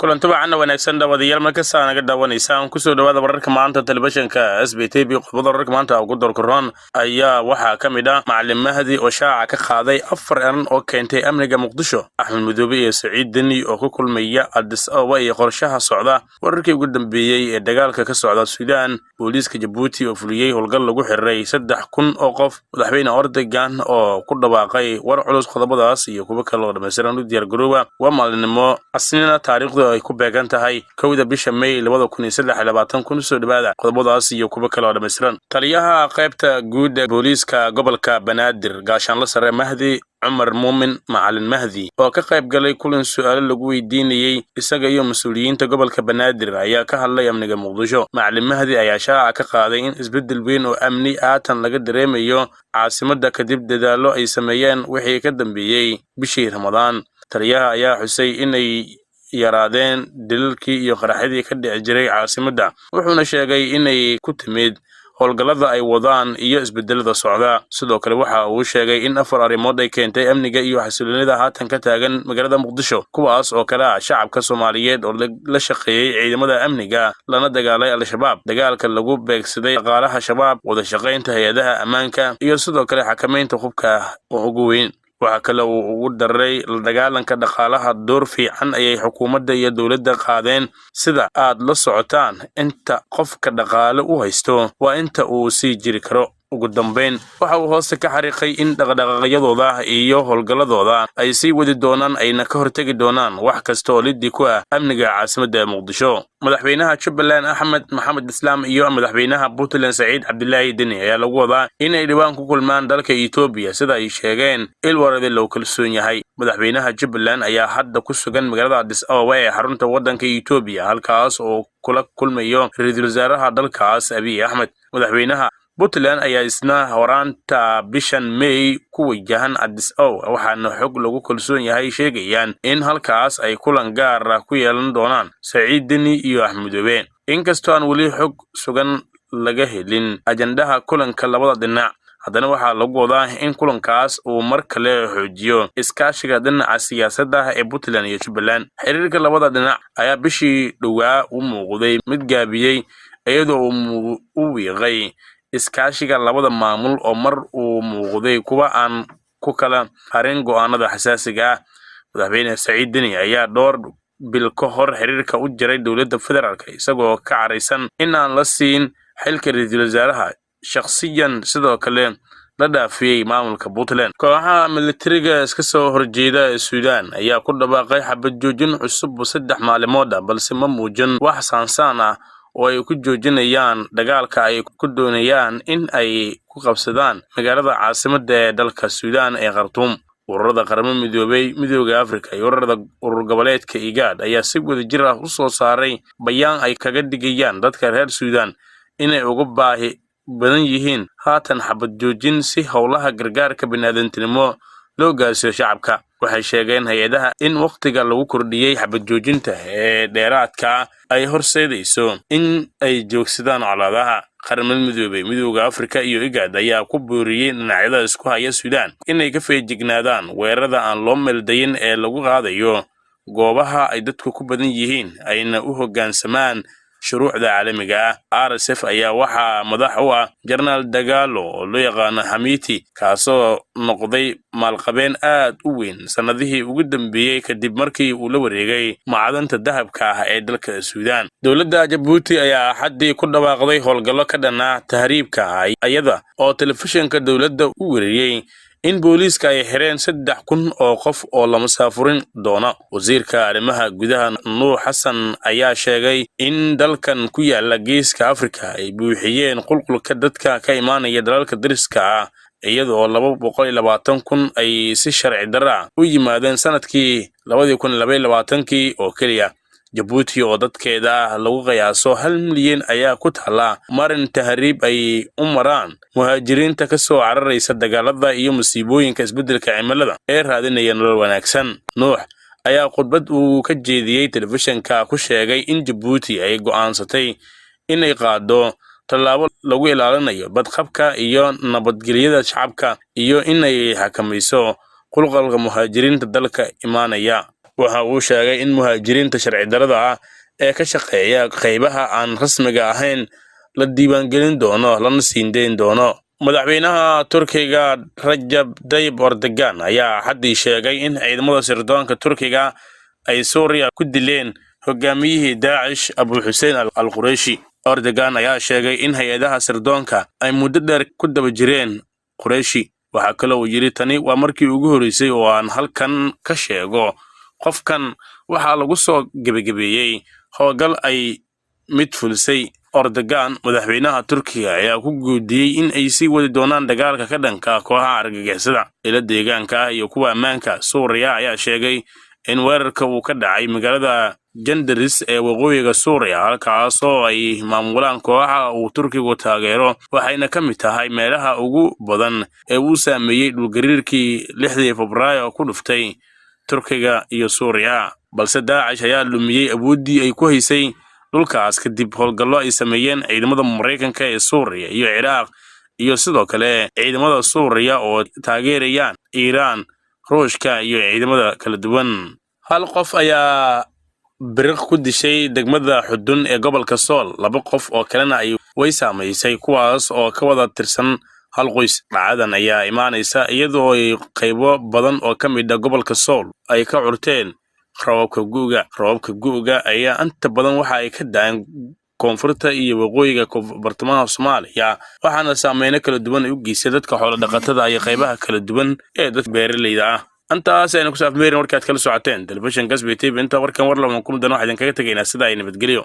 kulanti wacan wanaagsan dhawaadayaal markasta naga daawanaysan ku soo dhawaada wararka maanta telefishinka SBTV qodobada wararka maanta ugu doorkaroon ayaa waxa kamid ah Macalin Mahdi oo shaaca ka qaaday 4 eran oo keentay amniga Muqdisho Axmed Madoobe iyo Saciid Deni oo ku kulmaya Addis Ababa iyo qorshaha socda wararkii ugu dambeeyay ee dagaalka ka socda Suudaan booliiska Djibouti oo fuliyay howlgal lagu xiray 3,000 oo qof madaxweyne Erdogan oo ku dhawaaqay war culus qodobadaas iyo kuwa kale oo dhameystiran u diyaar garooba waa maalinimo asniina taariikhda ay ku beegan tahay 1 bisha May 2023 kun soo dhawaada qodobadaas iyo kuwa kale oo dhameystiran taliyaha qaybta guud ee booliiska gobolka Banaadir gaashaanle sare Mahdi Umar Muumin Macalin Mahdi oo ka qayb galay kulan su'aalo lagu weydiinayay isaga iyo mas'uuliyiinta gobolka Banaadir ayaa ka hadlay amniga Muqdisho Macalin Mahdi ayaa shaaca ka qaaday in isbedel weyn oo amni aatan laga dareemayo caasimadda kadib dadaalo ay sameeyeen wixii ka dambeeyay bishii Ramadaan taliyaha ayaa xusay inay yaraadeen dilalkii iyo qaraxyadii ka dhici jiray caasimadda wuxuuna sheegay inay ku timid howlgallada ay wadaan iyo isbedelada socda sidoo kale waxa uu sheegay in 4 arrimood ay keentay amniga iyo xasiloonida haatan ka taagan magaalada Muqdisho kuwaas oo kala shacabka Soomaaliyeed oo la shaqeeyay ciidamada amniga lana dagaalay al-shabaab dagaalka lagu beegsaday qaraha shabaab wada shaqeynta hay'adaha ammaanka iyo sidoo kale xakameynta hubka oo ugu weyn waxa kale oo ugu daray la dagaalanka dhaqaalaha door fiican ayay xukuumadda iyo dawladda qaadeen sida aad la socotaan inta qofka dhaqaale u haysto waa inta uu sii jiri karo ugu dambeyn waxa uu hoosta ka xariiqay in dhaqdhaqaaqyadooda iyo howlgalladooda ay sii wadi doonaan ayna ka hortagi doonaan wax kasta oo liddi ku ah amniga caasimadda Muqdisho madaxweynaha Jubbaland Axmed Maxamed Islaam iyo madaxweynaha Puntland Saciid Cabdullaahi Deni ayaa lagu wadaa inay dhawaan ku kulmaan dalka Itoobiya sida ay sheegeen ilwarade loo kalsoon yahay madaxweynaha Jubbaland ayaa hadda ku sugan magaalada Addis Ababa ee xarunta waddanka Itoobiya halkaas oo kula kulmayo ra'iisul wasaaraha dalkaas Abiy Ahmed madaxweynaha Puntland ayaa isna horaanta bishan May ku wajahan Addis Ababa waxaana xog lagu kalsoon yahay sheegayaan in halkaas ay kulan gaar ah ku yeelan doonaan Saciid Deni iyo Axmed Madoobe inkastoo aan wali xog sugan laga helin ajandaha kulanka labada dhinac haddana waxaa lagu wadaa in kulankaas uu mar kale xoojiyo iskaashiga dhinaca siyaasadda ee Puntland iyo Jubbaland xiriirka labada dhinac ayaa bishii dhowaa u muuqday mid gaabiyay iyadoo uu wiiqay iskaashiga labada maamul oo mar uu muuqday kuwa aan ku kala harin go'aanada xasaasiga ah madaxweyne Saciid Deni ayaa door bil ka hor xiriirka u jiray dawladda federaalka isagoo ka careysan in aan la siin xilka ra'iisul wasaaraha shakhsiyan sidoo kale la dhaafiyay maamulka Puntland kooxaha militariga iska soo horjeeda ee Suudaan ayaa ku dhawaaqay xabad joojin cusub 3 maalmood balse ma muujin wax saansaan ah oo ay ku joojinayaan dagaalka ay ku doonayaan in ay ku qabsadaan magaalada caasimadda ee dalka Suudaan ee Khartoum ururada qaramada midoobay midowga Afrika iyo urur goboleedka IGAD ayaa si wadajir ah u soo saaray bayaan ay kaga digayaan dadka reer Suudaan inay uga baahi badan yihiin haatan xabad joojin si howlaha gargaarka bini'aadantinimo loo gaarsiiyo shacabka waxay sheegeen hay'adaha in waqtiga lagu kordhiyay xabad joojinta ee dheeraadka ay horseedayso in ay joogsadaan colaadaha qaramada midoobay midowga Afrika iyo IGAD ayaa ku booriyay dhinacyada isku haya Suudaan inay ka feejignaadaan weerarada aan loo meeldayin ee lagu qaadayo goobaha ay dadku ku badan yihiin ayna u hoggaansamaan shuruucda caalamiga ah RSF ayaa waxa madax u ah General Dagalo oo loo yaqaan Hamiti kaasoo noqday maalqabeen aad u weyn sanadihii ugu dambeeyay kadib markii uu la wareegay macdanta dahabka ah ee dalka Suudaan dawladda Djibouti ayaa xaddii ku dhawaaqday howlgallo ka dhan ah tahriibka iyada oo telefishinka dawladda u wariyay in booliiska ay xireen 3,000 oo qof oo la musaafurin doona wasiirka arrimaha gudaha Nuur Xasan ayaa sheegay in dalkan ku yaala geeska Afrika ay buuxiyeen qulqulka dadka ka imaanaya dalalka dariska ah iyadoo 220,000 ay si sharci darro u yimaadeen sanadkii 2022 oo kaliya Djibouti oo dadkeeda lagu qiyaaso 1 milyan ayaa ku taala marin tahriib ay u maraan muhaajiriinta ka soo cararaysa dagaalada iyo musiibooyinka isbedelka cimilada ee raadinaya nolol wanaagsan Nuux ayaa khudbad uu ka jeediyay telefishinka ku sheegay in Djibouti ay go'aansatay inay qaado tallaabo lagu ilaalinayo badqabka iyo nabadgelyada shacabka iyo inay xakamayso qulqulka muhaajiriinta dalka imaanaya waxa uu sheegay in muhaajiriinta sharci darrada ah ee ka shaqeeya qaybaha aan rasmiga ahayn la diiwaangelin doono lana siin dayn doono. madaxweynaha Turkiga Rajab Tayyip Erdogan ayaa xaddii sheegay in ciidamada sirdoonka Turkiga ay Suuriya ku dileen hogaamiyihii Daesh Abu Hussein al-Qurayshi. Erdogan ayaa sheegay in hay'adaha sirdoonka ay muddo dheer ku daba jireen Qurayshi. waxa kale oo yiri tani waa markii ugu horeysay oo aan halkan ka sheego qofkan waxa lagu soo gabagabeeyay howlgal ay mid fulsay. Erdogan madaxweynaha Turkiga ayaa ku guudiyay in ay sii wadi doonaan dagaalka ka dhanka kooxaha argagixisada. ila deegaanka iyo kuwa ammaanka Suuriya ayaa sheegay in weerarka uu ka dhacay magaalada Jandaris ee waqooyiga Suuriya halkaas oo ay maamulaan kooxaha uu Turkigu taageero waxayna ka mid tahay meelaha ugu badan ee uu saameeyay dhulgariirkii 6 Febraayo ku dhuftay Turkiga iyo Suuriya. balse Daesh ayaa lumiyay awoodii ay ku haysay dhulkaas kadib howlgallo ay sameeyeen ciidamada Mareykanka ee Suuriya iyo Ciraaq iyo sidoo kale ciidamada Suuriya oo taageerayaan Iiraan, Ruushka iyo ciidamada kala duwan. hal qof ayaa biriq ku dishay degmada Xudun ee gobolka Sool. 2 qof oo kalena ay way saameysay kuwaas oo ka wada tirsan hal qoys. dhacdadan ayaa imaanaysa iyadoo ay qaybo badan oo ka mid ah gobolka Sool ay ka curteen roobabka gu'ga ayaa inta badan waxa ay ka da'een koonfurta iyo waqooyiga bartamaha Soomaaliya waxaana saameeyay kala duwan u geysay dadka xoolo dhaqatada iyo qaybaha kala duwan ee dadka beeraleyda ah. antaas aynu ku saafmeerin warkaad kala socoteen telefishinka SBT inta warkan war lama kuma dano waxaan kaga tageynaa sida ay nabadgelyo.